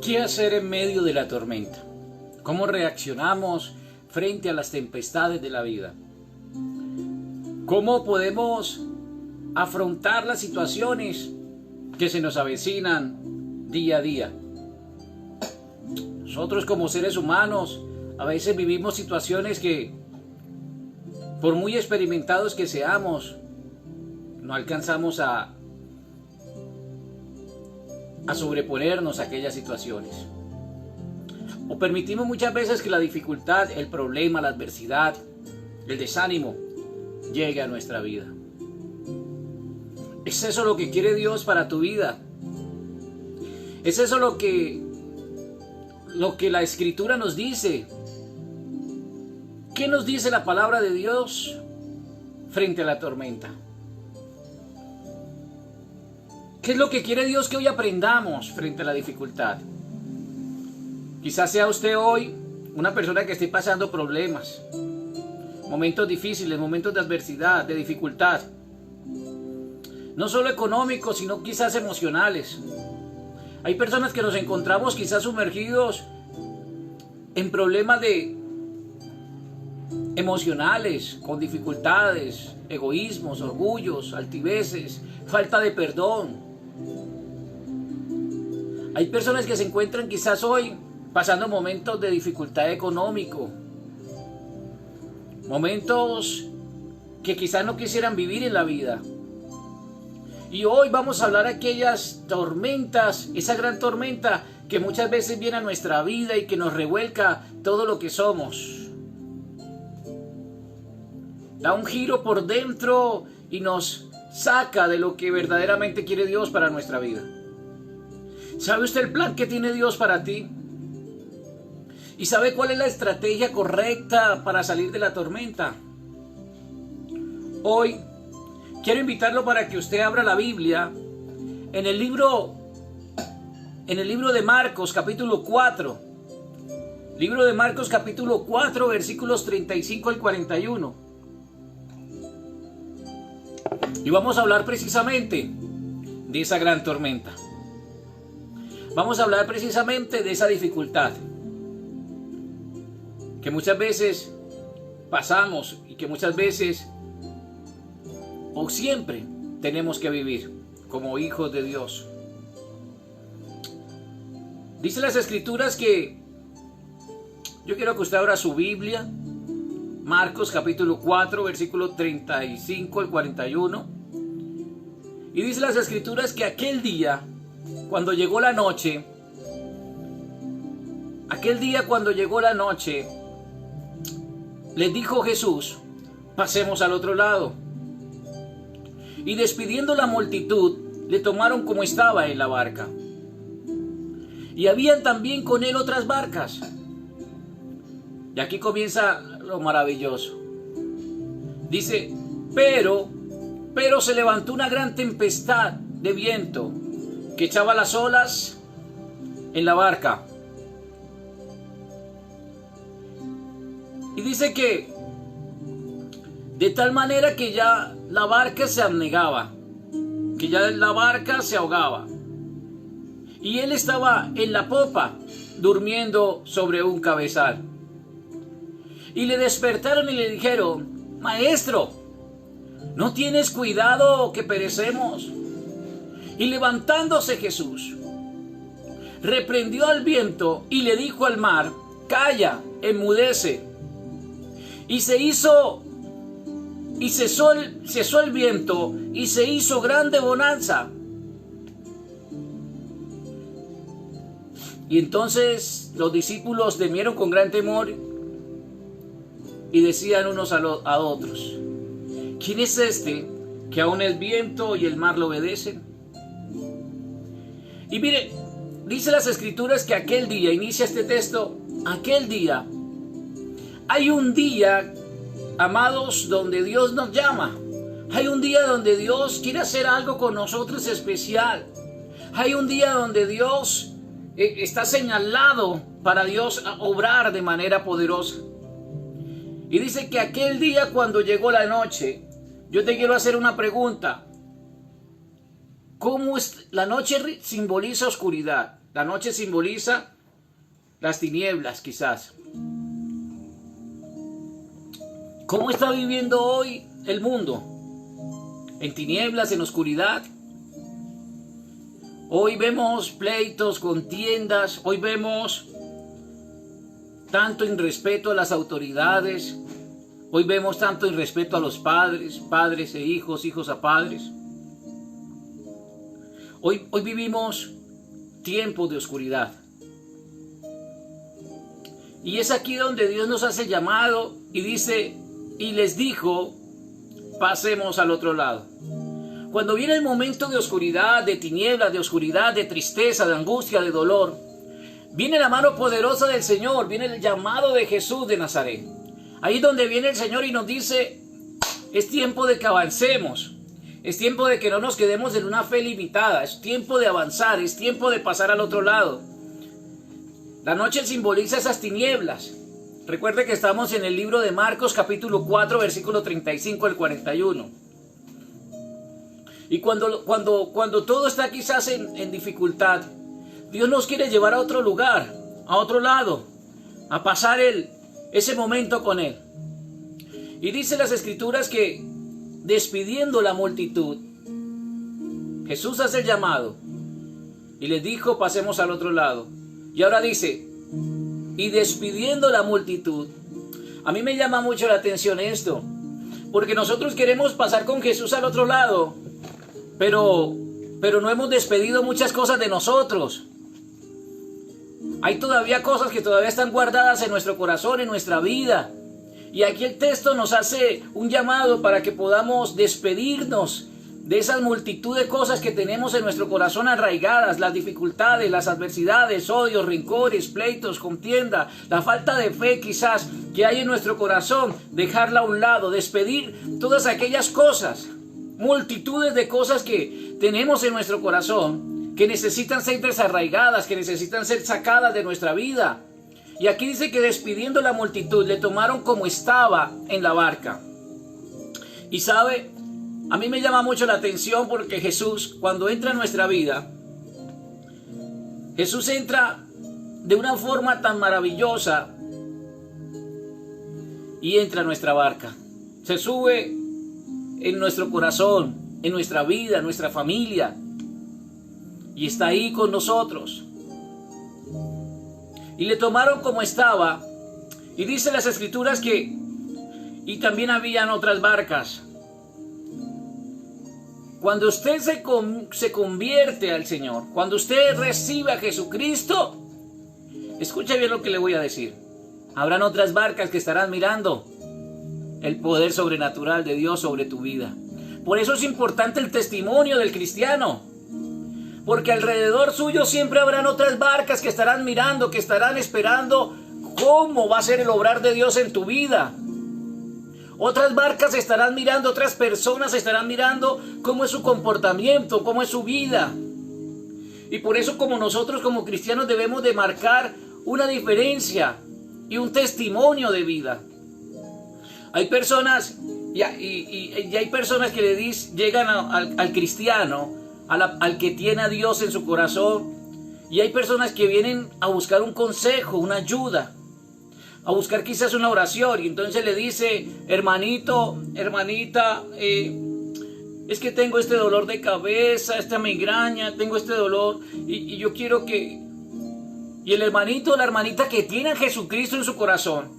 ¿Qué hacer en medio de la tormenta? ¿Cómo reaccionamos frente a las tempestades de la vida? ¿Cómo podemos afrontar las situaciones que se nos avecinan día a día? Nosotros como seres humanos a veces vivimos situaciones que, por muy experimentados que seamos, no alcanzamos a sobreponernos a aquellas situaciones. O permitimos muchas veces que la dificultad, el problema, la adversidad, el desánimo llegue a nuestra vida. ¿Es eso lo que quiere Dios para tu vida? ¿Es eso lo que la Escritura nos dice? ¿Qué nos dice la palabra de Dios frente a la tormenta? ¿Qué es lo que quiere Dios que hoy aprendamos frente a la dificultad? Quizás sea usted hoy una persona que esté pasando problemas, momentos difíciles, momentos de adversidad, de dificultad. No solo económicos, sino quizás emocionales. Hay personas que nos encontramos quizás sumergidos en problemas emocionales, con dificultades, egoísmos, orgullos, altiveces, falta de perdón. Hay personas que se encuentran quizás hoy pasando momentos de dificultad económico, momentos que quizás no quisieran vivir en la vida. Y hoy vamos a hablar de aquellas tormentas, esa gran tormenta que muchas veces viene a nuestra vida y que nos revuelca todo lo que somos. Da un giro por dentro y nos saca de lo que verdaderamente quiere Dios para nuestra vida. ¿Sabe usted el plan que tiene Dios para ti? ¿Y sabe cuál es la estrategia correcta para salir de la tormenta? Hoy quiero invitarlo para que usted abra la Biblia en el libro de Marcos, capítulo 4. Libro de Marcos, capítulo 4, versículos 35 al 41. Y vamos a hablar precisamente de esa gran tormenta. Vamos a hablar precisamente de esa dificultad que muchas veces pasamos y que muchas veces o siempre tenemos que vivir como hijos de Dios. Dice las Escrituras que yo quiero que usted abra su Biblia, Marcos capítulo 4, versículo 35 al 41. Y dice las Escrituras que aquel día, cuando llegó la noche, les dijo Jesús: pasemos al otro lado. Y despidiendo la multitud, le tomaron como estaba en la barca. Y habían también con él otras barcas. Y aquí comienza lo maravilloso. Dice, pero se levantó una gran tempestad de viento que echaba las olas en la barca. Y dice que de tal manera que ya la barca se anegaba, que ya la barca se ahogaba. Y él estaba en la popa, durmiendo sobre un cabezal. Y le despertaron y le dijeron: Maestro, ¿no tienes cuidado que perecemos? Y levantándose Jesús, reprendió al viento y le dijo al mar: Calla, enmudece. Y cesó el viento y se hizo grande bonanza. Y entonces los discípulos temieron con gran temor y decían unos a otros: ¿quién es este que aún el viento y el mar lo obedecen? Y mire, dice las Escrituras que aquel día, inicia este texto, aquel día, hay un día, amados, donde Dios nos llama. Hay un día donde Dios quiere hacer algo con nosotros especial. Hay un día donde Dios está señalado para Dios obrar de manera poderosa. Y dice que aquel día, cuando llegó la noche, yo te quiero hacer una pregunta. ¿Cómo es? La noche simboliza oscuridad. La noche simboliza las tinieblas, quizás. ¿Cómo está viviendo hoy el mundo? ¿En tinieblas, en oscuridad? Hoy vemos pleitos, contiendas, hoy vemos tanto irrespeto a las autoridades, hoy vemos tanto irrespeto a los padres, padres e hijos, hijos a padres. Hoy vivimos tiempos de oscuridad. Y es aquí donde Dios nos hace llamado y dice, y les dijo, pasemos al otro lado. Cuando viene el momento de oscuridad, de tinieblas, de oscuridad, de tristeza, de angustia, de dolor, viene la mano poderosa del Señor, viene el llamado de Jesús de Nazaret. Ahí es donde viene el Señor y nos dice, es tiempo de que avancemos. Es tiempo de que no nos quedemos en una fe limitada. Es tiempo de avanzar, es tiempo de pasar al otro lado. La noche simboliza esas tinieblas. Recuerde que estamos en el libro de Marcos capítulo 4, versículo 35 al 41. Y cuando todo está quizás en dificultad, Dios nos quiere llevar a otro lugar, a otro lado, a pasar ese momento con Él. Y dice las Escrituras que despidiendo la multitud, Jesús hace el llamado y les dijo, pasemos al otro lado. Y ahora dice, y despidiendo la multitud. A mí me llama mucho la atención esto, porque nosotros queremos pasar con Jesús al otro lado, pero no hemos despedido muchas cosas de nosotros. Hay todavía cosas que todavía están guardadas en nuestro corazón, en nuestra vida. Y aquí el texto nos hace un llamado para que podamos despedirnos de esas multitud de cosas que tenemos en nuestro corazón arraigadas, las dificultades, las adversidades, odios, rencores, pleitos, contienda, la falta de fe quizás que hay en nuestro corazón, dejarla a un lado, despedir todas aquellas cosas, multitudes de cosas que tenemos en nuestro corazón, que necesitan ser desarraigadas, que necesitan ser sacadas de nuestra vida. Y aquí dice que despidiendo la multitud, le tomaron como estaba en la barca. Y sabe, a mí me llama mucho la atención porque Jesús, cuando entra en nuestra vida, Jesús entra de una forma tan maravillosa y entra a nuestra barca. Se sube en nuestro corazón, en nuestra vida, en nuestra familia, y está ahí con nosotros. Y le tomaron como estaba, y dice las Escrituras que, y también habían otras barcas. Cuando usted se convierte al Señor, cuando usted recibe a Jesucristo, escuche bien lo que le voy a decir. Habrán otras barcas que estarán mirando el poder sobrenatural de Dios sobre tu vida. Por eso es importante el testimonio del cristiano. Porque alrededor suyo siempre habrán otras barcas que estarán mirando, que estarán esperando cómo va a ser el obrar de Dios en tu vida. Otras barcas estarán mirando, otras personas estarán mirando cómo es su comportamiento, cómo es su vida. Y por eso como nosotros como cristianos debemos de marcar una diferencia y un testimonio de vida. Hay personas, y hay personas que llegan al cristiano, al que tiene a Dios en su corazón, y hay personas que vienen a buscar un consejo, una ayuda, a buscar quizás una oración, y entonces le dice, hermanito, hermanita, es que tengo este dolor de cabeza, esta migraña, tengo este dolor, y yo quiero que... Y el hermanito o la hermanita que tiene a Jesucristo en su corazón,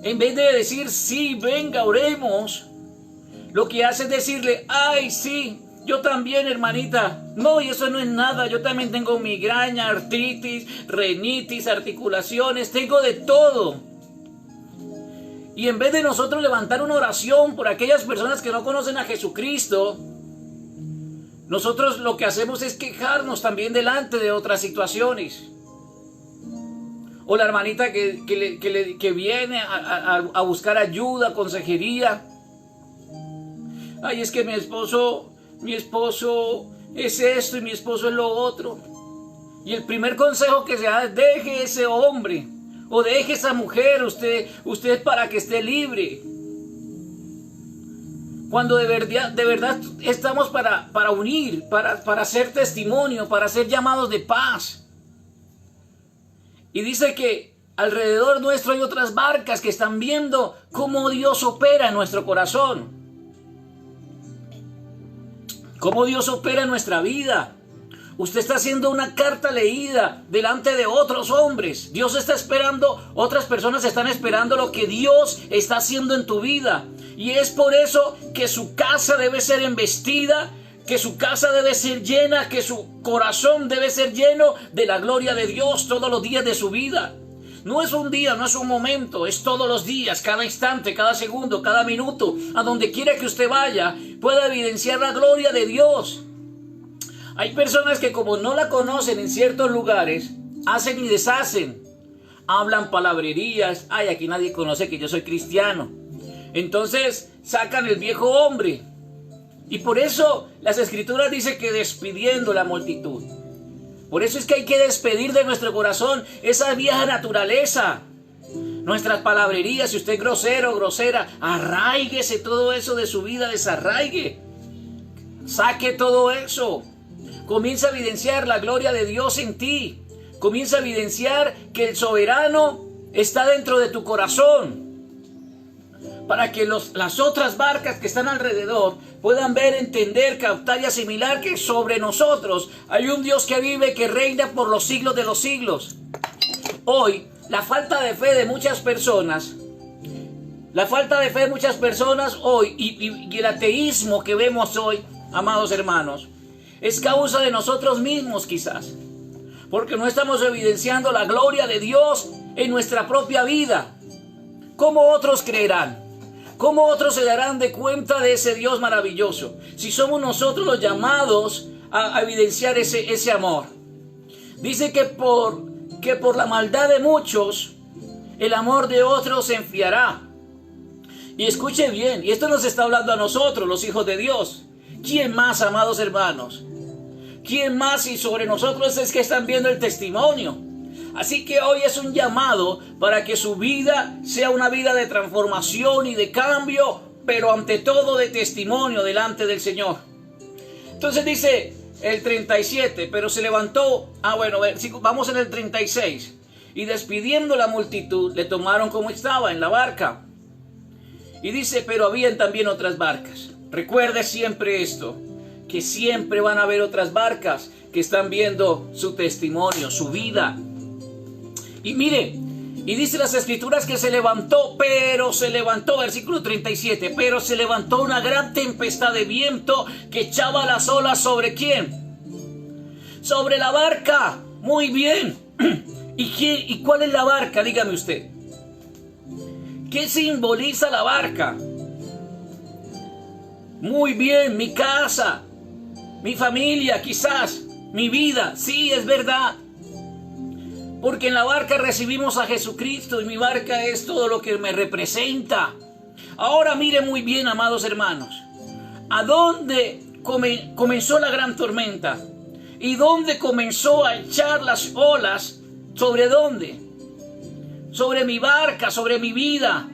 en vez de decir, sí, venga, oremos, lo que hace es decirle, ay, sí, yo también, hermanita. No, y eso no es nada. Yo también tengo migraña, artritis, rinitis, articulaciones. Tengo de todo. Y en vez de nosotros levantar una oración por aquellas personas que no conocen a Jesucristo, nosotros lo que hacemos es quejarnos también delante de otras situaciones. O la hermanita que viene a buscar ayuda, consejería. Ay, es que mi esposo es esto y mi esposo es lo otro. Y el primer consejo que se da es deje ese hombre o deje esa mujer usted para que esté libre. Cuando de verdad estamos para unir, para hacer testimonio, para ser llamados de paz. Y dice que alrededor nuestro hay otras barcas que están viendo cómo Dios opera en nuestro corazón. Cómo Dios opera en nuestra vida. Usted está haciendo una carta leída delante de otros hombres. Dios está esperando, otras personas están esperando lo que Dios está haciendo en tu vida. Y es por eso que su casa debe ser embestida, que su casa debe ser llena, que su corazón debe ser lleno de la gloria de Dios todos los días de su vida. No es un día, no es un momento, es todos los días, cada instante, cada segundo, cada minuto. A donde quiera que usted vaya, pueda evidenciar la gloria de Dios. Hay personas que como no la conocen en ciertos lugares, hacen y deshacen. Hablan palabrerías. Ay, aquí nadie conoce que yo soy cristiano. Entonces sacan el viejo hombre. Y por eso las escrituras dicen que despidiendo la multitud. Por eso es que hay que despedir de nuestro corazón esa vieja naturaleza. Nuestras palabrerías, si usted es grosero o grosera, arráiguese todo eso de su vida, desarraigue. Saque todo eso. Comienza a evidenciar la gloria de Dios en ti. Comienza a evidenciar que el soberano está dentro de tu corazón. Para que las otras barcas que están alrededor puedan ver, entender, captar y asimilar que sobre nosotros hay un Dios que vive, que reina por los siglos de los siglos. Hoy, la falta de fe de muchas personas, hoy y el ateísmo que vemos hoy, amados hermanos, es causa de nosotros mismos quizás. Porque no estamos evidenciando la gloria de Dios en nuestra propia vida. ¿Cómo otros creerán? ¿Cómo otros se darán de cuenta de ese Dios maravilloso? Si somos nosotros los llamados a evidenciar ese amor. Dice que por la maldad de muchos, el amor de otros se enfriará. Y escuche bien, y esto nos está hablando a nosotros, los hijos de Dios. ¿Quién más, amados hermanos? ¿Quién más y sobre nosotros es que están viendo el testimonio? Así que hoy es un llamado para que su vida sea una vida de transformación y de cambio, pero ante todo de testimonio delante del Señor. Entonces dice el 37, pero se levantó, vamos en el 36, y despidiendo la multitud, le tomaron como estaba en la barca. Y dice, pero habían también otras barcas. Recuerde siempre esto, que siempre van a haber otras barcas que están viendo su testimonio, su vida. Y mire, y dice las escrituras que versículo 37, pero se levantó una gran tempestad de viento que echaba las olas ¿sobre quién? Sobre la barca. Muy bien. ¿Y cuál es la barca? Dígame usted. ¿Qué simboliza la barca? Muy bien, mi casa, mi familia, quizás, mi vida. Sí, es verdad. Porque en la barca recibimos a Jesucristo y mi barca es todo lo que me representa. Ahora mire muy bien, amados hermanos. ¿A dónde comenzó la gran tormenta? ¿Y dónde comenzó a echar las olas? ¿Sobre dónde? Sobre mi barca, sobre mi vida.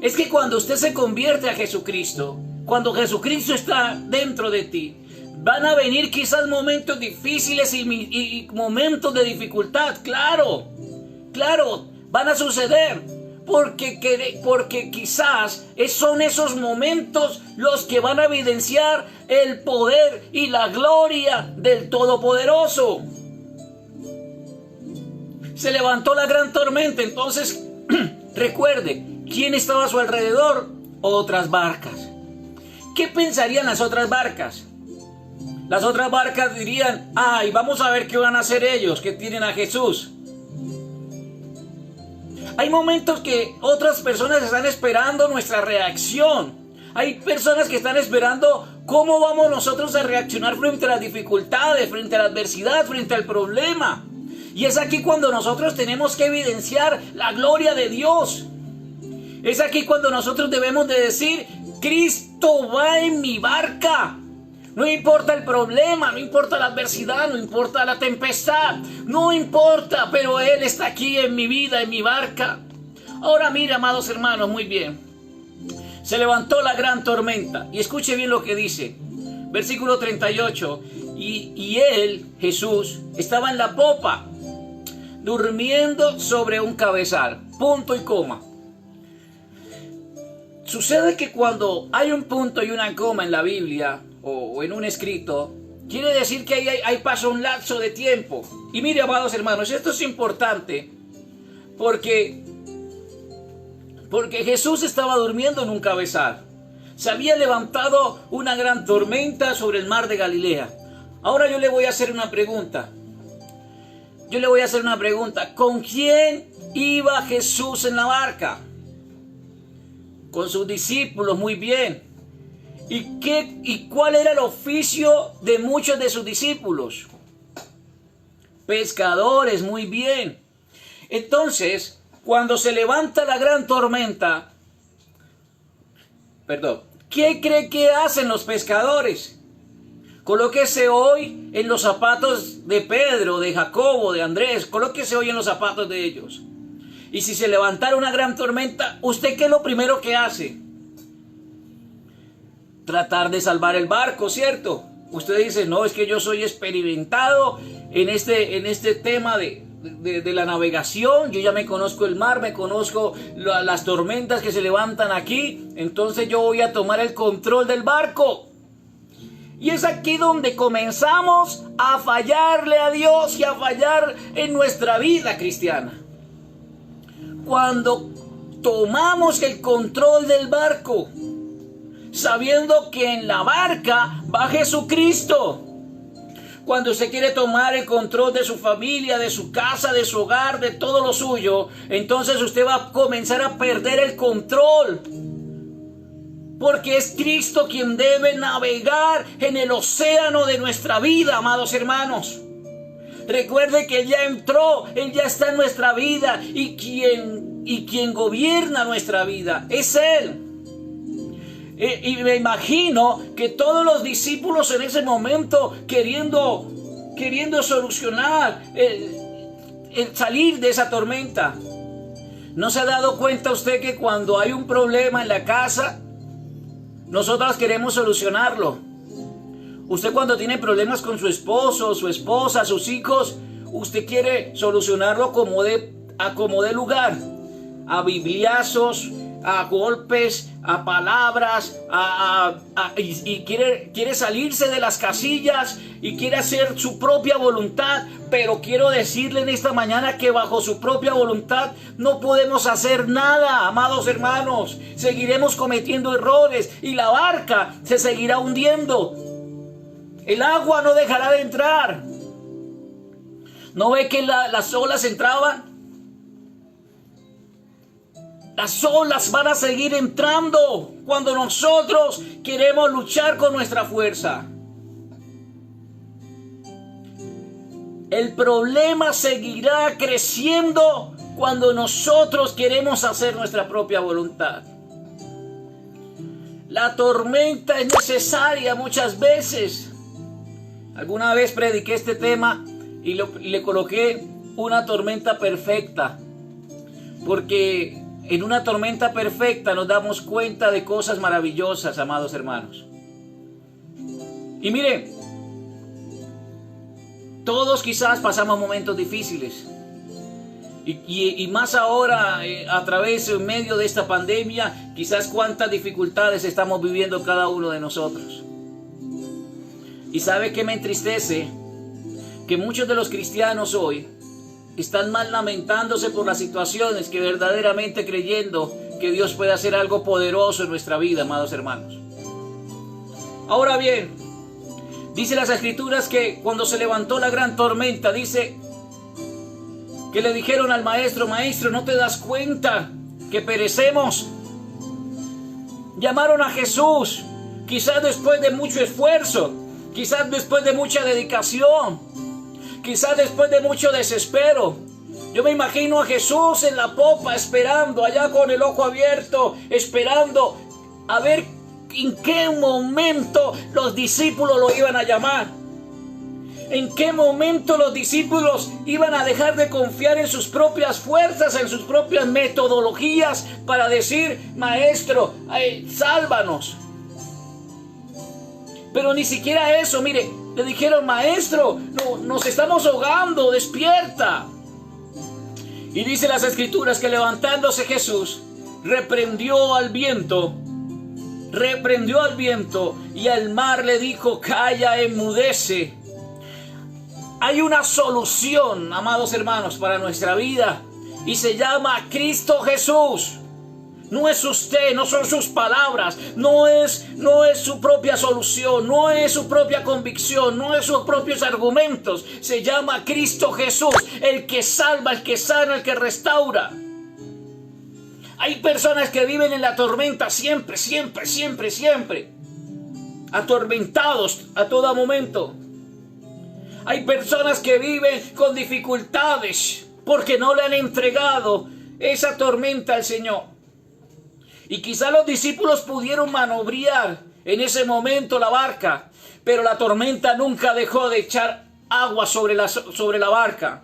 Es que cuando usted se convierte a Jesucristo, cuando Jesucristo está dentro de ti, van a venir quizás momentos difíciles y momentos de dificultad. Claro, van a suceder. Porque quizás son esos momentos los que van a evidenciar el poder y la gloria del Todopoderoso. Se levantó la gran tormenta, entonces recuerde, ¿quién estaba a su alrededor? Otras barcas. ¿Qué pensarían las otras barcas? Las otras barcas dirían, ay, vamos a ver qué van a hacer ellos, que tienen a Jesús. Hay momentos que otras personas están esperando nuestra reacción. Hay personas que están esperando cómo vamos nosotros a reaccionar frente a las dificultades, frente a la adversidad, frente al problema. Y es aquí cuando nosotros tenemos que evidenciar la gloria de Dios. Es aquí cuando nosotros debemos de decir, Cristo va en mi barca. No importa el problema, no importa la adversidad, no importa la tempestad, no importa, pero Él está aquí en mi vida, en mi barca. Ahora mira, amados hermanos, muy bien. se levantó la gran tormenta. Y escuche bien lo que dice. Versículo 38. Y él, Jesús, estaba en la popa, durmiendo sobre un cabezal. Punto y coma. Sucede que cuando hay un punto y una coma en la Biblia o en un escrito, quiere decir que ahí pasa un lapso de tiempo. Y mire, amados hermanos, esto es importante porque Jesús estaba durmiendo en un cabezal. Se había levantado una gran tormenta sobre el mar de Galilea. Ahora yo le voy a hacer una pregunta. ¿Con quién iba Jesús en la barca? Con sus discípulos, muy bien. ¿Y cuál era el oficio de muchos de sus discípulos? Pescadores, muy bien. Entonces, cuando se levanta la gran tormenta, ¿qué cree que hacen los pescadores? Colóquese hoy en los zapatos de Pedro, de Jacobo, de Andrés. Colóquese hoy en los zapatos de ellos. Y si se levantara una gran tormenta, ¿usted qué es lo primero que hace? Tratar de salvar el barco, ¿cierto? Usted dice, no, es que yo soy experimentado en este tema de la navegación. Yo ya me conozco el mar, me conozco las tormentas que se levantan aquí. Entonces yo voy a tomar el control del barco. Y es aquí donde comenzamos a fallarle a Dios y a fallar en nuestra vida cristiana. Cuando tomamos el control del barco, sabiendo que en la barca va Jesucristo. Cuando usted quiere tomar el control de su familia, de su casa, de su hogar, de todo lo suyo, entonces usted va a comenzar a perder el control. Porque es Cristo quien debe navegar en el océano de nuestra vida, amados hermanos. Recuerde que Él ya entró, Él ya está en nuestra vida y quien gobierna nuestra vida es Él. Y me imagino que todos los discípulos en ese momento queriendo solucionar el salir de esa tormenta. ¿No se ha dado cuenta usted que cuando hay un problema en la casa, nosotros queremos solucionarlo? Usted cuando tiene problemas con su esposo, su esposa, sus hijos, usted quiere solucionarlo a como dé lugar, a bibliazos, a golpes, a palabras, y quiere salirse de las casillas y quiere hacer su propia voluntad. Pero quiero decirle en esta mañana que bajo su propia voluntad no podemos hacer nada, amados hermanos. Seguiremos cometiendo errores y la barca se seguirá hundiendo. El agua no dejará de entrar. ¿No ve que las olas entraban? Las olas van a seguir entrando cuando nosotros queremos luchar con nuestra fuerza. El problema seguirá creciendo cuando nosotros queremos hacer nuestra propia voluntad. La tormenta es necesaria muchas veces. Alguna vez prediqué este tema y le coloqué una tormenta perfecta. Porque en una tormenta perfecta nos damos cuenta de cosas maravillosas, amados hermanos. Y mire, todos quizás pasamos momentos difíciles. Y más ahora, en medio de esta pandemia, quizás cuántas dificultades estamos viviendo cada uno de nosotros. ¿Y sabe qué me entristece? Que muchos de los cristianos hoy están mal lamentándose por las situaciones que verdaderamente creyendo que Dios puede hacer algo poderoso en nuestra vida, amados hermanos. Ahora bien, dice las Escrituras que cuando se levantó la gran tormenta, dice que le dijeron al maestro, maestro, ¿no te das cuenta que perecemos? Llamaron a Jesús, quizás después de mucho esfuerzo, quizás después de mucha dedicación, quizás después de mucho desespero. Yo me imagino a Jesús en la popa esperando, allá con el ojo abierto, esperando a ver en qué momento los discípulos lo iban a llamar. ¿En qué momento los discípulos iban a dejar de confiar en sus propias fuerzas, en sus propias metodologías para decir, Maestro, sálvanos? Pero ni siquiera eso, mire, le dijeron, Maestro, no, nos estamos ahogando, despierta. Y dice las Escrituras que levantándose Jesús, reprendió al viento y al mar le dijo, calla, enmudece. Hay una solución, amados hermanos, para nuestra vida y se llama Cristo Jesús. No es usted, no son sus palabras, no es su propia solución, no es su propia convicción, no es sus propios argumentos. Se llama Cristo Jesús, el que salva, el que sana, el que restaura. Hay personas que viven en la tormenta siempre, atormentados a todo momento. Hay personas que viven con dificultades porque no le han entregado esa tormenta al Señor. Y quizá los discípulos pudieron manobrear en ese momento la barca, pero la tormenta nunca dejó de echar agua sobre la barca.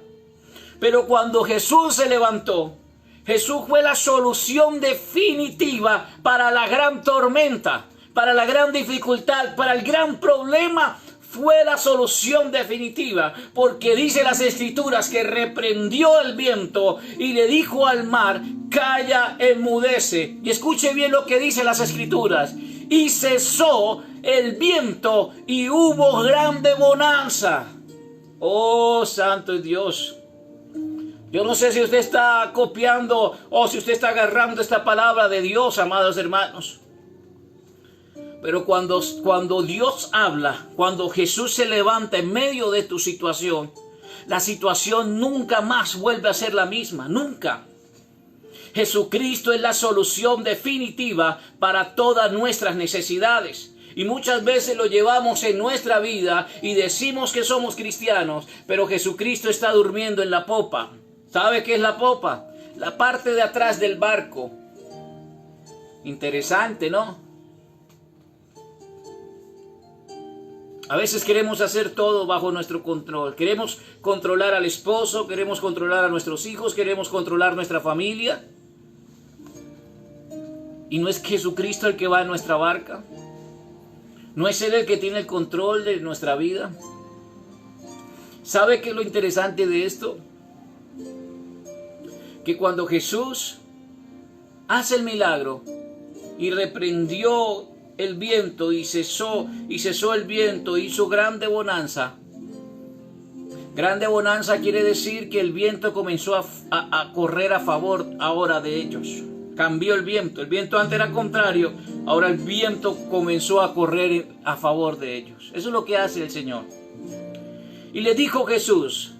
Pero cuando Jesús se levantó, Jesús fue la solución definitiva para la gran tormenta, para la gran dificultad, para el gran problema. Fue la solución definitiva, porque dice las Escrituras que reprendió el viento y le dijo al mar, calla, enmudece. Y escuche bien lo que dice las Escrituras. Y cesó el viento y hubo grande bonanza. Oh, santo Dios. Yo no sé si usted está copiando o si usted está agarrando esta palabra de Dios, amados hermanos. Pero cuando Dios habla, cuando Jesús se levanta en medio de tu situación, la situación nunca más vuelve a ser la misma, nunca. Jesucristo es la solución definitiva para todas nuestras necesidades. Y muchas veces lo llevamos en nuestra vida y decimos que somos cristianos, pero Jesucristo está durmiendo en la popa. ¿Sabe qué es la popa? La parte de atrás del barco. Interesante, ¿no? A veces queremos hacer todo bajo nuestro control. Queremos controlar al esposo, queremos controlar a nuestros hijos, queremos controlar nuestra familia. ¿Y no es Jesucristo el que va en nuestra barca? ¿No es Él el que tiene el control de nuestra vida? ¿Sabe qué es lo interesante de esto? Que cuando Jesús hace el milagro y reprendió el viento y cesó el viento, hizo grande bonanza. Grande bonanza quiere decir que el viento comenzó a correr a favor ahora de ellos. Cambió el viento antes era contrario, ahora el viento comenzó a correr a favor de ellos. Eso es lo que hace el Señor. Y le dijo Jesús,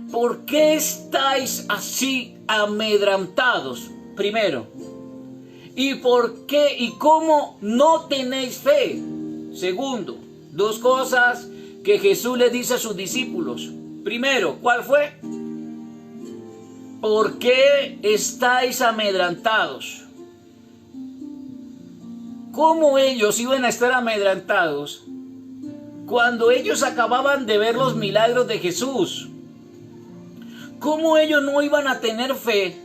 ¿por qué estáis así amedrentados? Primero, ¿y por qué y cómo no tenéis fe? Segundo, dos cosas que Jesús le dice a sus discípulos. Primero, ¿cuál fue? ¿Por qué estáis amedrentados? ¿Cómo ellos iban a estar amedrentados cuando ellos acababan de ver los milagros de Jesús? ¿Cómo ellos no iban a tener fe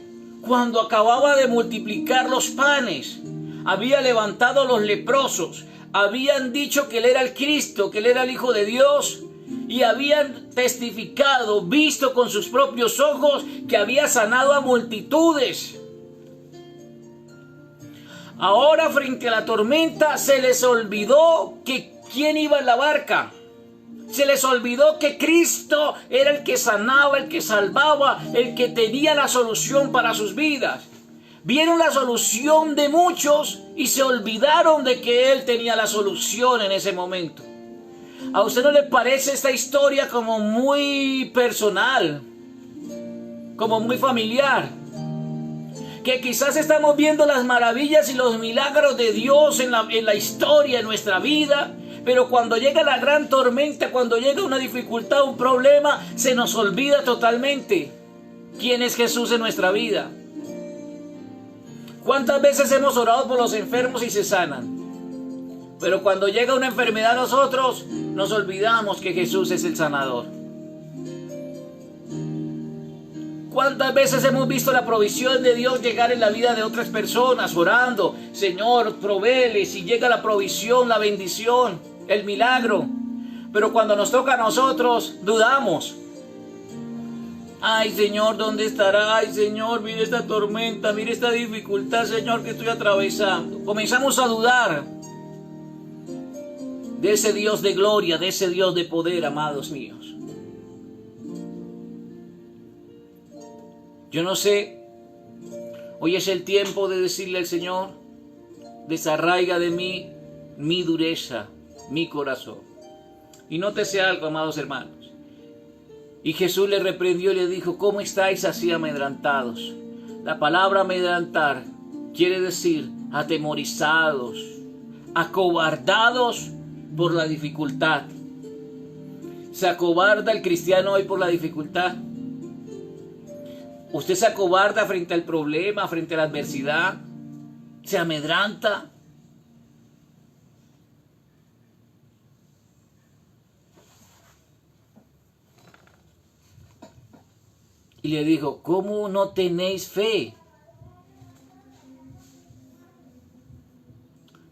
cuando acababa de multiplicar los panes? Había levantado a los leprosos, habían dicho que Él era el Cristo, que Él era el Hijo de Dios, y habían testificado, visto con sus propios ojos, que había sanado a multitudes. Ahora, frente a la tormenta, se les olvidó que quién iba en la barca. Se les olvidó que Cristo era el que sanaba, el que salvaba, el que tenía la solución para sus vidas. Vieron la solución de muchos y se olvidaron de que Él tenía la solución en ese momento. ¿A usted no le parece esta historia como muy personal? Como muy familiar. Que quizás estamos viendo las maravillas y los milagros de Dios en la historia, en nuestra vida. Pero cuando llega la gran tormenta, cuando llega una dificultad, un problema, se nos olvida totalmente quién es Jesús en nuestra vida. ¿Cuántas veces hemos orado por los enfermos y se sanan? Pero cuando llega una enfermedad a nosotros, nos olvidamos que Jesús es el sanador. ¿Cuántas veces hemos visto la provisión de Dios llegar en la vida de otras personas orando? Señor, provéeles, y llega la provisión, la bendición, el milagro. Pero cuando nos toca a nosotros, dudamos. Ay, Señor, ¿dónde estará? Ay, Señor, mire esta tormenta, mire esta dificultad, Señor, que estoy atravesando. Comenzamos a dudar de ese Dios de gloria, de ese Dios de poder, amados míos. Yo no sé, hoy es el tiempo de decirle al Señor, desarraiga de mí mi dureza, mi corazón. Y nótese algo, amados hermanos. Y Jesús le reprendió y le dijo, ¿cómo estáis así amedrantados? La palabra amedrantar quiere decir atemorizados, acobardados por la dificultad. ¿Se acobarda el cristiano hoy por la dificultad? ¿Usted se acobarda frente al problema, frente a la adversidad? ¿Se amedranta? Y le dijo, ¿cómo no tenéis fe?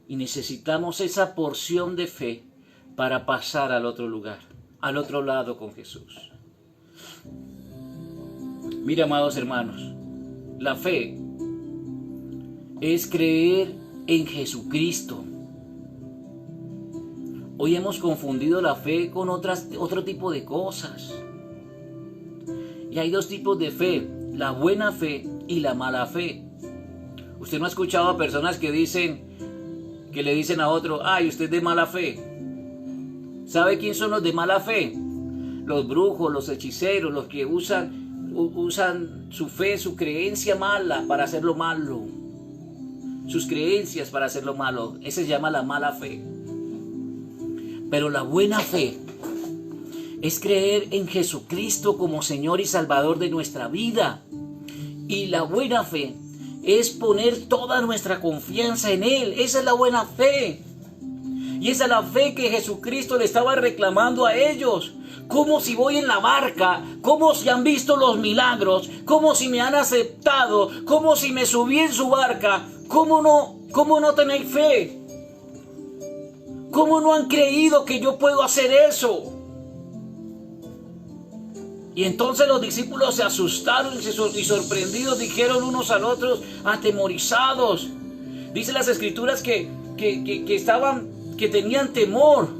Y necesitamos esa porción de fe para pasar al otro lugar, al otro lado con Jesús. Mira, amados hermanos, la fe es creer en Jesucristo. Hoy hemos confundido la fe con otro tipo de cosas. Y hay dos tipos de fe, la buena fe y la mala fe. Usted no ha escuchado a personas que le dicen a otro, ay, usted es de mala fe. ¿Sabe quién son los de mala fe? Los brujos, los hechiceros, los que usan su fe, su creencia mala para hacer lo malo. Sus creencias para hacer lo malo. Ese se llama la mala fe. Pero la buena fe es creer en Jesucristo como Señor y Salvador de nuestra vida. Y la buena fe es poner toda nuestra confianza en Él. Esa es la buena fe. Y esa es la fe que Jesucristo le estaba reclamando a ellos. Como si voy en la barca, como si han visto los milagros, como si me han aceptado, como si me subí en su barca. ¿Cómo no tenéis fe? ¿Cómo no han creído que yo puedo hacer eso? Y entonces los discípulos se asustaron y sorprendidos dijeron unos al otros, atemorizados. Dice las escrituras que tenían temor.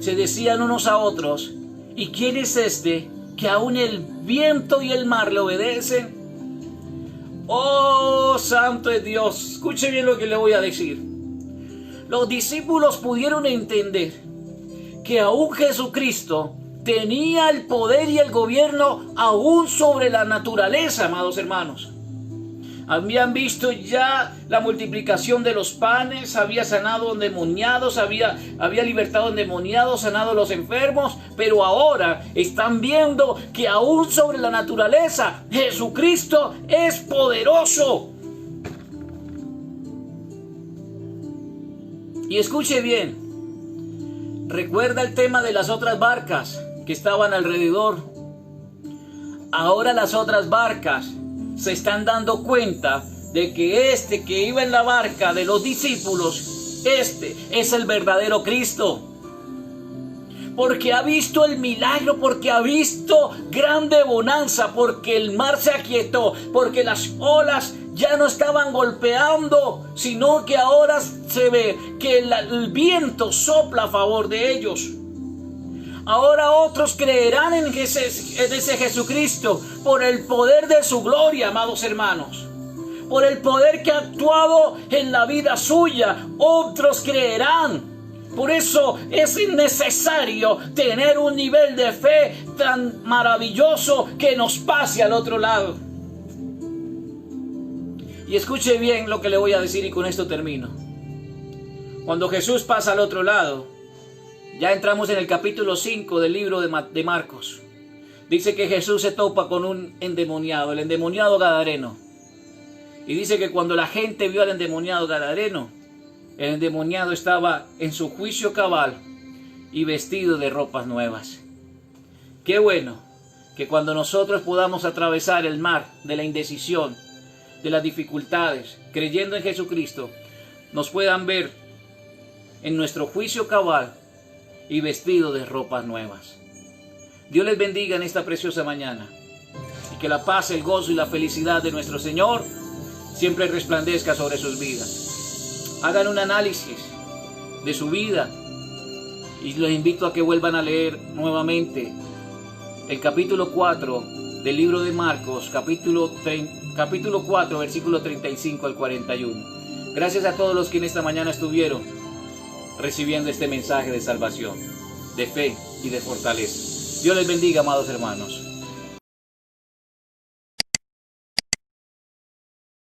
Se decían unos a otros, ¿y quién es este que aún el viento y el mar le obedecen? ¡Oh, santo es Dios! Escuche bien lo que le voy a decir. Los discípulos pudieron entender que aún Jesucristo tenía el poder y el gobierno aún sobre la naturaleza, amados hermanos. Habían visto ya la multiplicación de los panes, había sanado endemoniados, había libertado endemoniados, sanado a los enfermos, pero ahora están viendo que aún sobre la naturaleza Jesucristo es poderoso. Y escuche bien, recuerda el tema de las otras barcas que estaban alrededor. Ahora las otras barcas se están dando cuenta de que este que iba en la barca de los discípulos, este es el verdadero Cristo. Porque ha visto el milagro, porque ha visto grande bonanza, porque el mar se aquietó, porque las olas ya no estaban golpeando, sino que ahora se ve que el viento sopla a favor de ellos. Ahora otros creerán en ese Jesucristo por el poder de su gloria, amados hermanos. Por el poder que ha actuado en la vida suya, otros creerán. Por eso es necesario tener un nivel de fe tan maravilloso que nos pase al otro lado. Y escuche bien lo que le voy a decir y con esto termino. Cuando Jesús pasa al otro lado, ya entramos en el capítulo 5 del libro de Marcos. Dice que Jesús se topa con un endemoniado, el endemoniado gadareno. Y dice que cuando la gente vio al endemoniado gadareno, El endemoniado estaba en su juicio cabal y vestido de ropas nuevas. Qué bueno que cuando nosotros podamos atravesar el mar de la indecisión, de las dificultades, creyendo en Jesucristo, nos puedan ver en nuestro juicio cabal y vestido de ropas nuevas. Dios les bendiga en esta preciosa mañana y que la paz, el gozo y la felicidad de nuestro Señor siempre resplandezca sobre sus vidas. Hagan un análisis de su vida y los invito a que vuelvan a leer nuevamente el capítulo 4 del libro de Marcos, capítulo 4, versículo 35 al 41. Gracias a todos los que en esta mañana estuvieron recibiendo este mensaje de salvación, de fe y de fortaleza. Dios les bendiga, amados hermanos.